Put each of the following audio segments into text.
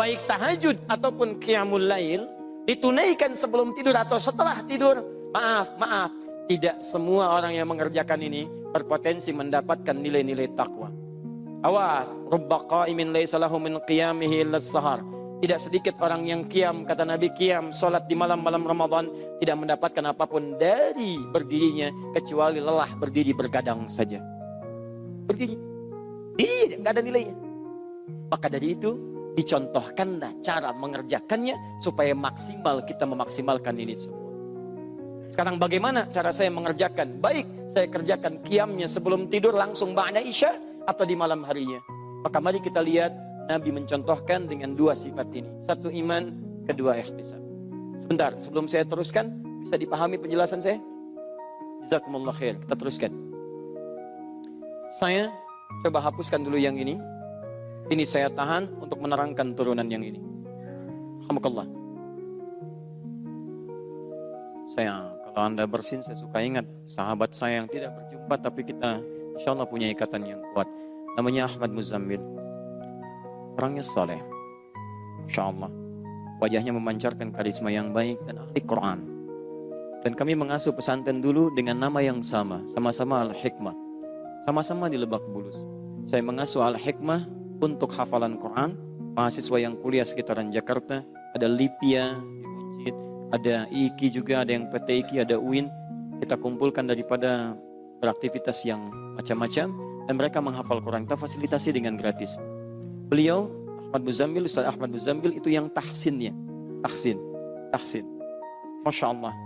baik tahajud ataupun qiyamul lail, ditunaikan sebelum tidur atau setelah tidur, maaf, tidak semua orang yang mengerjakan ini berpotensi mendapatkan nilai-nilai takwa. Awas, rubba qa'imin laisa lahu min qiyamihi illa sahar. Tidak sedikit orang yang qiyam, kata Nabi, qiyam salat di malam-malam Ramadan tidak mendapatkan apapun dari berdirinya kecuali lelah berdiri bergadang saja. Berdiri, diri nggak ada nilainya. Maka dari itu dicontohkanlah cara mengerjakannya supaya maksimal kita memaksimalkan ini semua. Sekarang bagaimana cara saya mengerjakan? Baik, saya kerjakan qiyamnya sebelum tidur langsung ba'da isya atau di malam harinya. Maka mari kita lihat Nabi mencontohkan dengan dua sifat ini. Satu iman, kedua ihtisab. Sebentar, sebelum saya teruskan, bisa dipahami penjelasan saya? Jazakumullah khair, kita teruskan. Saya coba hapuskan dulu yang ini. Ini saya tahan untuk menerangkan turunan yang ini. Alhamdulillah. Saya, kalau Anda bersin, saya suka ingat sahabat saya yang tidak berjumpa, tapi kita insya Allah punya ikatan yang kuat. Namanya Ahmad Muzammil. Orangnya saleh, Insya Allah. Wajahnya memancarkan karisma yang baik dan ahli Quran. Dan kami mengasuh pesantren dulu dengan nama yang sama, sama-sama Al-Hikmah, sama-sama di Lebak Bulus. Saya mengasuh Al-Hikmah untuk hafalan Quran. Mahasiswa yang kuliah sekitaran Jakarta, ada Lipia di Uncit, ada IIKI juga, ada yang PT IIKI, ada UIN. Kita kumpulkan daripada beraktivitas yang macam-macam dan mereka menghafal Quran. Kita fasilitasi dengan gratis. Beliau Ahmad Muzammil, Ustaz Ahmad Muzammil itu yang tahsinnya, tahsin. Masya Allah,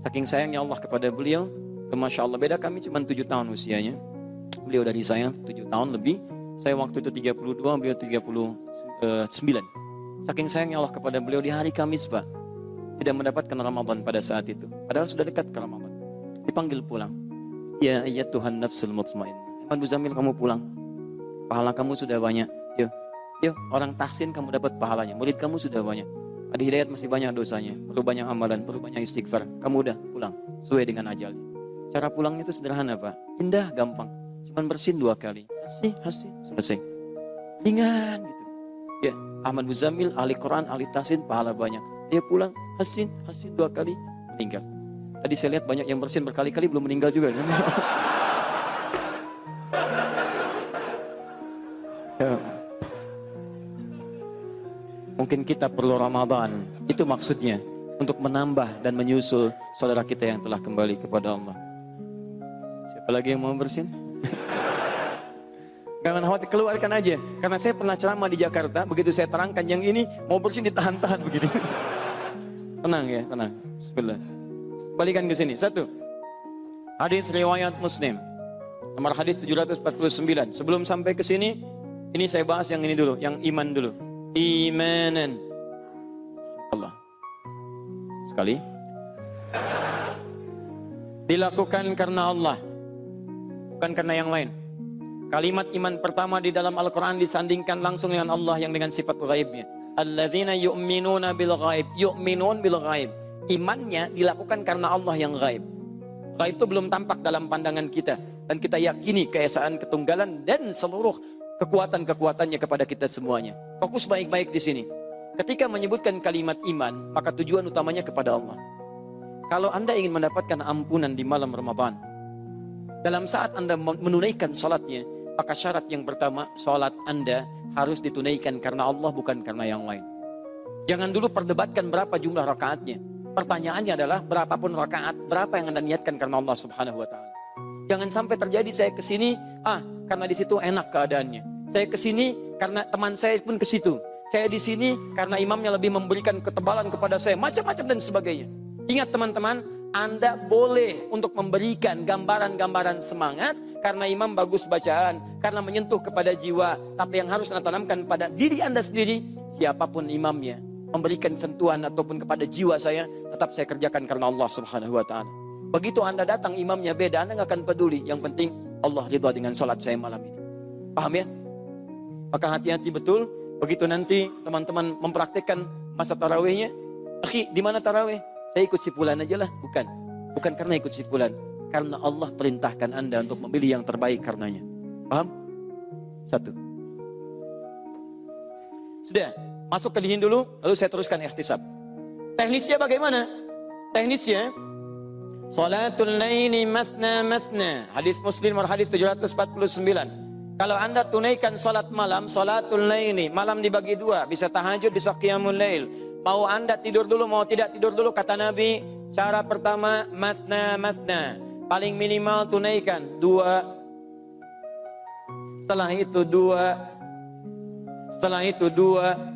saking sayangnya Allah kepada beliau. Masya Allah, beda kami cuma 7 tahun usianya. Beliau dari saya 7 tahun lebih. Saya waktu itu 32, beliau 39. Saking sayangnya Allah kepada beliau, di hari Kamis Pak, tidak mendapatkan Ramadan pada saat itu. Padahal sudah dekat ke Ramadan. Dipanggil pulang. Ya Tuhan nafsul mutmainnah, Ahmad Muzammil, kamu pulang. Pahala kamu sudah banyak. Yuk, orang tahsin kamu dapat pahalanya. Murid kamu sudah banyak. Adi Hidayat masih banyak dosanya. Perlu banyak amalan, perlu banyak istighfar. Kamu udah pulang sesuai dengan ajalnya. Cara pulangnya itu sederhana Pak. Indah, gampang. Cuman bersin 2 kali. Hasin, selesai. Ringan gitu. Ya, Ahmad Muzammil, ahli Quran, ahli tahsin, pahala banyak. Dia pulang, hasin 2 kali, meninggal. Tadi saya lihat banyak yang bersin berkali-kali belum meninggal juga. Ya. Mungkin kita perlu Ramadan, itu maksudnya, untuk menambah dan menyusul saudara kita yang telah kembali kepada Allah. Siapa lagi yang mau bersin? Jangan khawatir, keluarkan aja. Karena saya pernah ceramah di Jakarta, begitu saya terangkan yang ini, mau bersin ditahan-tahan begini. Tenang ya, tenang. Bismillah. Balikan ke sini. 1. Hadis riwayat Muslim. Nomor hadis 749. Sebelum sampai ke sini, ini saya bahas yang ini dulu, yang iman dulu. Imanan Allah. Sekali. Dilakukan karena Allah, bukan karena yang lain. Kalimat iman pertama di dalam Al-Quran disandingkan langsung dengan Allah yang dengan sifat ghaibnya. Alladzina yu'minuna bil ghaib. Yu'minun bil ghaib. Imannya dilakukan karena Allah yang ghaib. Ghaib itu belum tampak dalam pandangan kita. Dan kita yakini keesaan ketunggalan dan seluruh kekuatan-kekuatannya kepada kita semuanya. Fokus baik-baik di sini. Ketika menyebutkan kalimat iman, maka tujuan utamanya kepada Allah. Kalau Anda ingin mendapatkan ampunan di malam Ramadan, dalam saat Anda menunaikan salatnya, maka syarat yang pertama, salat Anda harus ditunaikan karena Allah, bukan karena yang lain. Jangan dulu perdebatkan berapa jumlah rakaatnya. Pertanyaannya adalah berapapun rakaat, berapa yang Anda niatkan karena Allah Subhanahu wa taala. Jangan sampai terjadi saya ke sini, karena di situ enak keadaannya. Saya ke sini karena teman saya pun ke situ. Saya di sini karena imamnya lebih memberikan ketebalan kepada saya, macam-macam dan sebagainya. Ingat teman-teman, Anda boleh untuk memberikan gambaran-gambaran semangat karena imam bagus bacaan, karena menyentuh kepada jiwa. Tapi yang harus Anda tanamkan pada diri Anda sendiri, siapapun imamnya, memberikan sentuhan ataupun kepada jiwa saya, tetap saya kerjakan karena Allah Subhanahu wa taala. Begitu Anda datang imamnya beda, Anda nggak akan peduli. Yang penting Allah ridha dengan salat saya malam ini. Paham ya? Maka hati-hati betul. Begitu nanti teman-teman mempraktikkan masa tarawihnya, akhi, di mana tarawih? Saya ikut si fulan aja lah. Bukan karena ikut si fulan, karena Allah perintahkan Anda untuk memilih yang terbaik karenanya. Paham? 1. Sudah. Masuk ke dihim dulu, lalu saya teruskan ihtisab. Teknisnya bagaimana? Teknisnya, salatul laili mathna mathna. Hadis Muslim hadis 749. Kalau Anda tunaikan salat malam, salatul laili, malam dibagi dua, bisa tahajud, bisa qiyamul lail. Mau Anda tidur dulu, mau tidak tidur dulu, kata Nabi, cara pertama mathna mathna. Paling minimal tunaikan 2. Setelah itu 2. Setelah itu 2.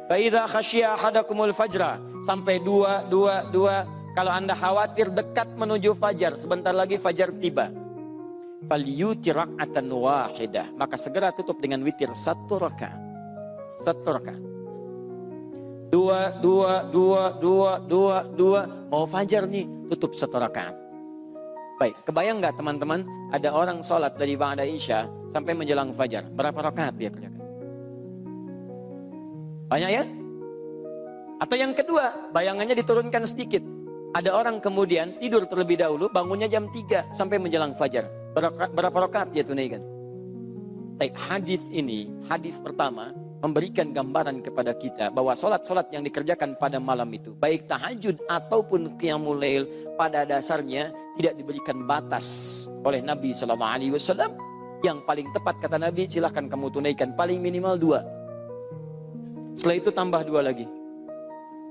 Fa'idha khasyiya ahadakumul fajra, sampai 2. Kalau Anda khawatir dekat menuju fajar, sebentar lagi fajar tiba, falyutir rak'atan wahidah, maka segera tutup dengan witir 1 rakaat. 1 rakaat. 2. Mau fajar nih, tutup 1 rakaat. Baik, kebayang nggak teman-teman, ada orang sholat dari ba'da isya sampai menjelang fajar, berapa rakaat dia kerjakan? Banyak ya? Atau yang kedua, bayangannya diturunkan sedikit. Ada orang kemudian tidur terlebih dahulu, bangunnya jam 3 sampai menjelang fajar. Berapa rakaat dia tunaikan? Baik, hadis ini, hadis pertama, memberikan gambaran kepada kita bahwa solat-solat yang dikerjakan pada malam itu, baik tahajud ataupun qiyamul lail, pada dasarnya tidak diberikan batas oleh Nabi SAW. Yang paling tepat kata Nabi, silahkan kamu tunaikan paling minimal 2. Setelah itu tambah 2 lagi.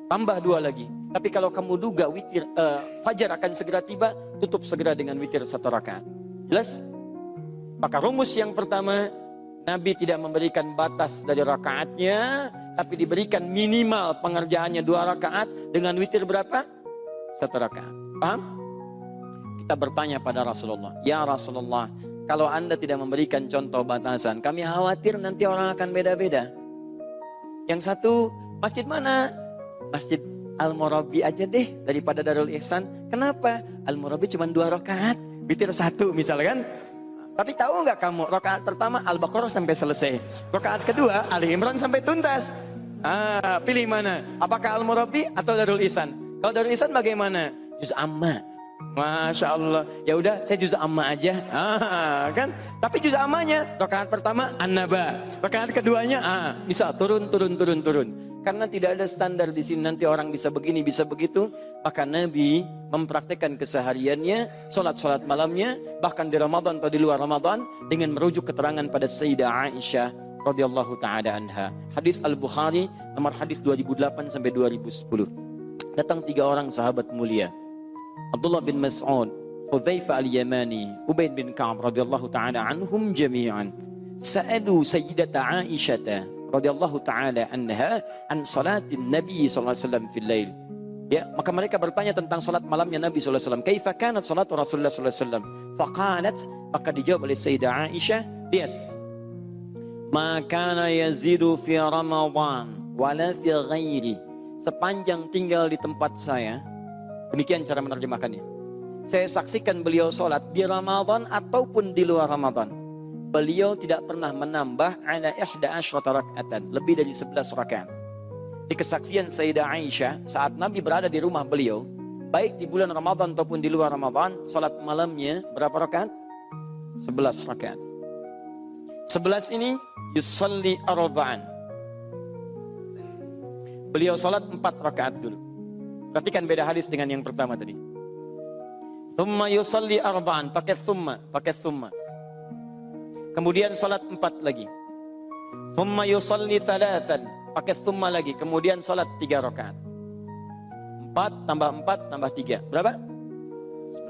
Tambah 2 lagi. Tapi kalau kamu duga witir fajar akan segera tiba, tutup segera dengan witir 1 rakaat. Jelas? Maka rumus yang pertama, Nabi tidak memberikan batas dari rakaatnya, tapi diberikan minimal pengerjaannya 2 rakaat dengan witir berapa? 1 rakaat. Paham? Kita bertanya pada Rasulullah, ya Rasulullah, kalau Anda tidak memberikan contoh batasan, kami khawatir nanti orang akan beda-beda. Yang satu, masjid mana? Masjid Al-Murabi aja deh daripada Darul Ihsan. Kenapa? Al-Murabi cuma 2 rakaat, witir 1 misalkan. Tapi tahu nggak kamu, rakaat pertama Al-Baqarah sampai selesai, rakaat kedua Ali Imran sampai tuntas. Pilih mana? Apakah Al-Murabi atau Darul Ihsan? Kalau Darul Ihsan bagaimana? Juz amma. Masya Allah, ya udah saya juz amma aja, kan? Tapi juz ammanya rakaat pertama An-Naba, rakaat keduanya bisa turun. Karena tidak ada standar di sini nanti orang bisa begini, bisa begitu. Maka Nabi mempraktekkan kesehariannya, solat malamnya, bahkan di Ramadan atau di luar Ramadan, dengan merujuk keterangan pada Sayyidah Aisyah radhiyallahu taala anha. Hadis Al-Bukhari nomor hadis 2008 sampai 2010. Datang 3 orang sahabat mulia, Abdullah bin Mas'ud, Hudzaifah al-Yamani, Ubaid bin Ka'ab radhiyallahu taala anhum jami'an. Sa'alu Sayyidata Aisyah radhiyallahu taala anha an salatin Nabi sallallahu alaihi wasallam fil lail. Ya, maka mereka bertanya tentang salat malamnya Nabi sallallahu alaihi wasallam. Kaifa kanat salatu Rasulullah sallallahu alaihi wasallam? Faqalat, maka dijawab oleh Sayyidah Aisyah, lihat. Ma kana yazidu fi Ramadan wala fi ghairi. Sepanjang tinggal di tempat saya, demikian cara menerjemahkannya, saya saksikan beliau sholat di Ramadan ataupun di luar Ramadan, beliau tidak pernah menambah ala 11 rakaatan, lebih dari 11 rakaat. Di kesaksian Sayyidah Aisyah, saat Nabi berada di rumah beliau, baik di bulan Ramadan ataupun di luar Ramadan, sholat malamnya berapa rakaat? 11 rakaat. 11 ini yusalli arba'an. Beliau sholat 4 rakaat dulu. Perhatikan beda hadis dengan yang pertama tadi. Thumma yusalli arba'an, pakai thumma. Kemudian salat 4 lagi. Thumma yusalli thalathan, pakai thumma lagi. Kemudian salat 3 rakaat. 4 tambah 4 tambah 3. Berapa?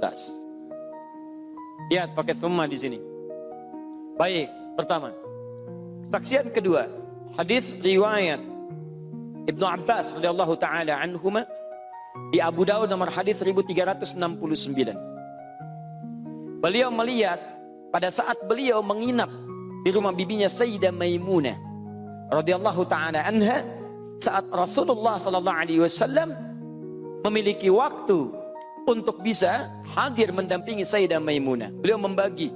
11. Lihat pakai thumma di sini. Baik, pertama. Saksian kedua, hadis riwayat Ibnu Abbas radhiyallahu taala anhuma di Abu Daud nomor hadis 1369. Beliau melihat pada saat beliau menginap di rumah bibinya Sayyidah Maimunah radhiyallahu taala anha, saat Rasulullah sallallahu alaihi wasallam memiliki waktu untuk bisa hadir mendampingi Sayyidah Maimunah. Beliau membagi,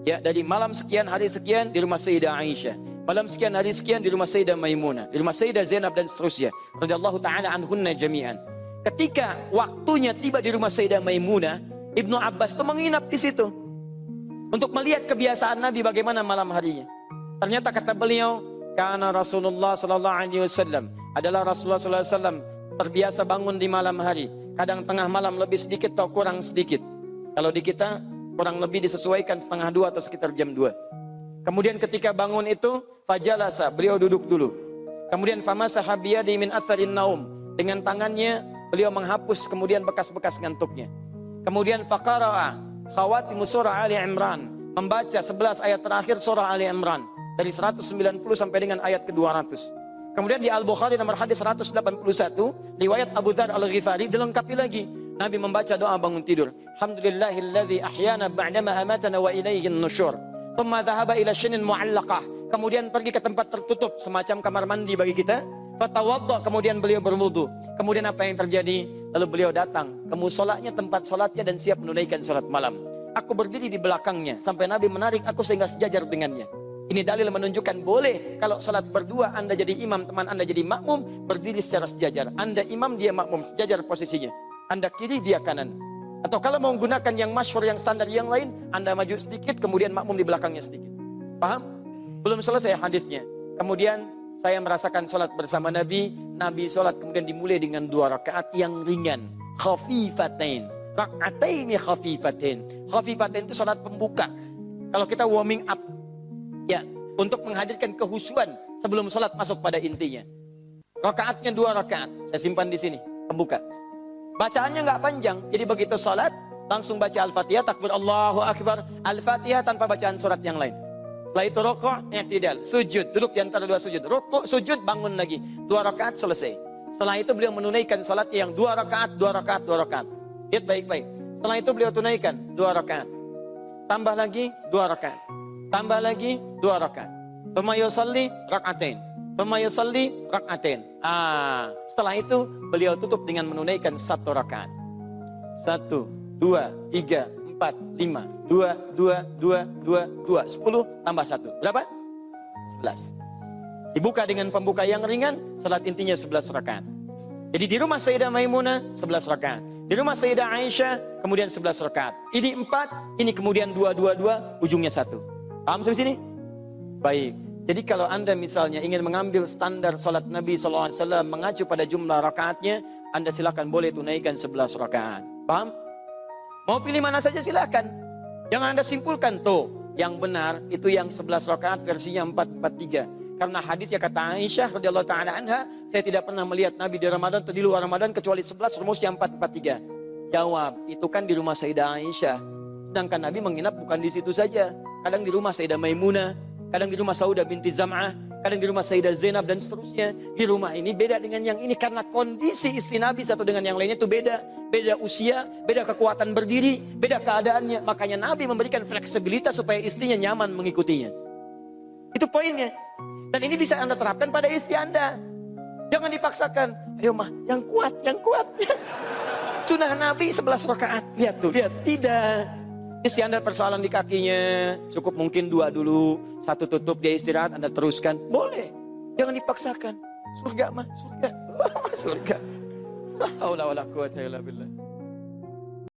ya, dari malam sekian hari sekian di rumah Sayyidah Aisyah, malam sekian hari sekian di rumah Sayyidah Maimunah, di rumah Sayyidah Zainab dan seterusnya radhiyallahu taala anhunna jami'an. Ketika waktunya tiba di rumah Sayyidah Maimunah, Ibnu Abbas itu menginap di situ untuk melihat kebiasaan Nabi bagaimana malam harinya. Ternyata kata beliau, Karena Rasulullah sallallahu alaihi wasallam adalah Rasulullah sallallahu alaihi wasallam terbiasa bangun di malam hari. Kadang tengah malam lebih sedikit atau kurang sedikit. Kalau di kita kurang lebih disesuaikan setengah 2 atau sekitar jam 2. Kemudian ketika bangun itu fajalasa, beliau duduk dulu. Kemudian famasaha biyadi min atharin naum, dengan tangannya beliau menghapus kemudian bekas-bekas ngantuknya. Kemudian faqara'a khawatimu surah Ali Imran, membaca 11 ayat terakhir surah Ali Imran dari 190 sampai dengan ayat ke-200. Kemudian di Al-Bukhari nomor hadis 181, riwayat Abu Dzar Al-Ghifari dilengkapi lagi. Nabi membaca doa bangun tidur. Alhamdulillahilladzi ahyana ba'dama amatana wa ilaihin nusyur. Thumma dhahaba ila syinin mu'allaqah. Kemudian pergi ke tempat tertutup semacam kamar mandi bagi kita. Fatawadda, kemudian beliau berwudu. Kemudian apa yang terjadi? Lalu beliau datang ke musolanya, tempat solatnya, dan siap menunaikan solat malam. Aku berdiri di belakangnya sampai Nabi menarik aku sehingga sejajar dengannya. Ini dalil menunjukkan boleh kalau salat berdua, Anda jadi imam, teman Anda jadi makmum, berdiri secara sejajar. Anda imam, dia makmum, sejajar posisinya. Anda kiri, dia kanan. Atau kalau mau menggunakan yang masyhur, yang standar yang lain, Anda maju sedikit, kemudian makmum di belakangnya sedikit. Paham? Belum selesai hadisnya. Kemudian saya merasakan salat bersama Nabi. Nabi salat kemudian dimulai dengan 2 rakaat yang ringan. Khafifatain. Rak'ataini khafifatain. Khafifatain itu salat pembuka. Kalau kita warming up, ya, untuk menghadirkan kehusuan sebelum salat masuk pada intinya. Rakaatnya 2 rakaat. Saya simpan di sini, pembuka. Bacaannya nggak panjang. Jadi begitu salat, langsung baca Al-Fatihah, takbir Allahu Akbar, Al-Fatihah tanpa bacaan surat yang lain. Setelah itu rukuk, i'tidal, sujud, duduk di antara 2 sujud. Rukuk, sujud, bangun lagi. 2 rakaat selesai. Setelah itu beliau menunaikan salat yang 2 rakaat, 2 rakaat, 2 rakaat. Lihat baik-baik. Setelah itu beliau tunaikan 2 rakaat. Tambah lagi 2 rakaat. Tambah lagi 2 rakaat. Tsumma yusalli rak'atain. Tsumma yusalli rak'atain. Setelah itu beliau tutup dengan menunaikan 1 rakaat. 1, 2, 3, 4, 5, 2, 2, 2, 2, 2, 10 tambah 1. Berapa? 11. Dibuka dengan pembuka yang ringan, salat intinya 11 rakaat. Jadi di rumah Sayyidah Maimunah 11 rakaat. Di rumah Sayyidah Aisyah kemudian 11 rakaat. Ini 4, ini kemudian 2, 2, 2, ujungnya 1. Paham sampai sini? Baik. Jadi kalau Anda misalnya ingin mengambil standar salat Nabi SAW mengacu pada jumlah rakaatnya, Anda silakan boleh tunaikan 11 rakaat. Paham? Mau pilih mana saja silakan. Jangan Anda simpulkan tuh, yang benar itu yang 11 rakaat versinya 443. Karena hadisnya kata Aisyah radhiyallahu taala anha, saya tidak pernah melihat Nabi di Ramadan atau di luar Ramadan kecuali 11 rumusnya 443. Jawab, itu kan di rumah Sayyidah Aisyah. Sedangkan Nabi menginap bukan di situ saja. Kadang di rumah Sayyidah Maimunah, kadang di rumah Saudah binti Zam'ah, kadang di rumah Sayyidah Zainab dan seterusnya. Di rumah ini beda dengan yang ini karena kondisi istri Nabi satu dengan yang lainnya itu beda. Beda usia, beda kekuatan berdiri, beda keadaannya. Makanya Nabi memberikan fleksibilitas supaya istrinya nyaman mengikutinya. Itu poinnya. Dan ini bisa Anda terapkan pada istri Anda. Jangan dipaksakan. Ayo mah, yang kuat, yang kuat. Sunnah Nabi 11 rakaat. Lihat tuh, lihat. Tidak. Istri Anda persoalan di kakinya. Cukup mungkin 2 dulu. 1 tutup, dia istirahat, Anda teruskan. Boleh. Jangan dipaksakan. Surga mah, surga. Surga. La haula wala quwwata illa billah.